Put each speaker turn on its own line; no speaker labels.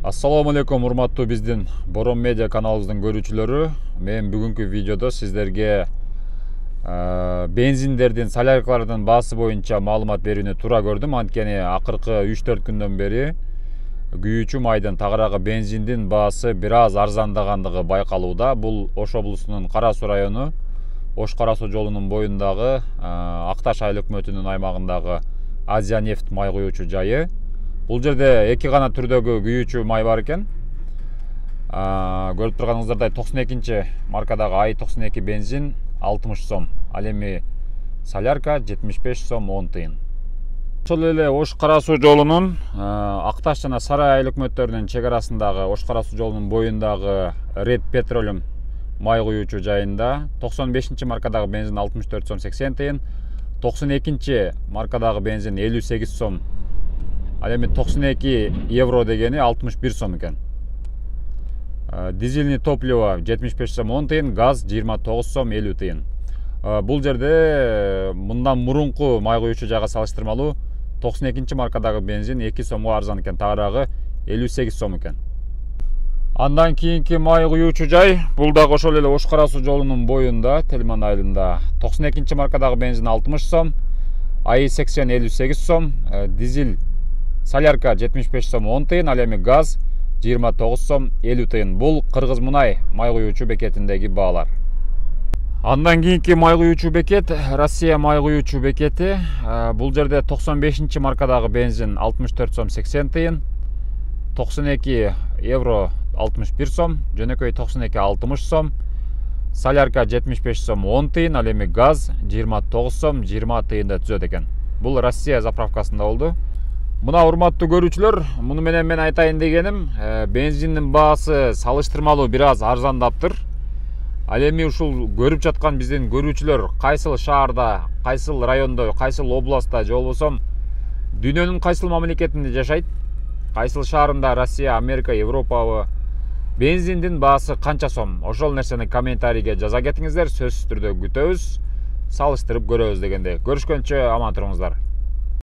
Assalamu алейкум, урматтуу биздин Борон Медиа каналыбыздын көрүүчүлөрү. Мен бүгүнкү видеодо сиздерге бензиндердин, соляркалардын баасы боюнча маалымат берүүнү туура көрдүм. Анткени акыркы 3-4 күндөн бери күйүүчү майдын тагыраагы бензиндин баасы бир аз арзандагандыгы байкалууда. Бул Ош облусунун Кара Суу району, Ош Кара Суу жолунун боюндагы Акташ айыл өкмөтүнүн аймагындагы Азия нефть май куюучу жайы. Бул жерде эки гана түрдөгү күйүүчү май бар экен. Көрүп турганыңыздардай 92 маркадагы АИ-92 бензин 60 сом. Ал эми солярка 75 сом 10 тыйын. Ошол эле Ош Кара Суу жолунун Акташ жана Сарай айыл өкмөттөрүнүн чек арасындагы Ош Кара Суу жолунун боюндагы Red Petroleum май куюучу жайында 95 маркадагы бензин 64 сом 80 тыйын, 92 маркадагы бензин 58 сом. Ал эми 92 евро дегени 61 сом экен. Дизельный топливо 75 сом 10 тыйын, газ 29 сом 50 тыйын. Бул жерде мындан мурунку май куюучу жайга салыштырмалуу 92 маркадагы бензин 2 сомго арзан экен, тагыраагы 58 сом экен. Андан кийинки май куюучу жай бул дагы ошол эле Ош Кара Суу жолунун боюнда, Телман айылында 92 маркадагы бензин 60 сом, АИ-80 58 сом, дизель солярка 75 сом 10 тыйын, ал эми газ 29 сом 50 тыйын. Бул Кыргыз Мунай май куюучу бекетиндеги баалар. Андан кийинки май куюучу бекет Россия май куюучу бекети. Бул жерде 95 маркадагы бензин 64 сом 80 тыйын, 92 евро 61 сом, жөнөкөй 92 60 сом, солярка 75 сом 10 тыйын, ал эми газ 29 сом 20 тыйында түзөт экен. Бул Россия заправкасында болду. Мына урматтуу көрүүчүлөр, муну менен мен айтайын дегеним, бензиндин баасы салыштырмалуу бир аз арзандаптыр. Ал эми ушул көрүп жаткан биздин көрүүчүлөр кайсыл шаарда, кайсыл райондо, кайсыл областта, же болбосо дүйнөнүн кайсыл мамлекетинде жашайт, кайсыл шаарында, Россия, Америка, Европабы, бензиндин баасы канча сом? Ошол нерсени комментарийге жаза кетиңиздер, сөзсүз түрдө күтөбүз, салыштырып көрөбүз дегенде. Көрүшкөнчө аман туруңуздар.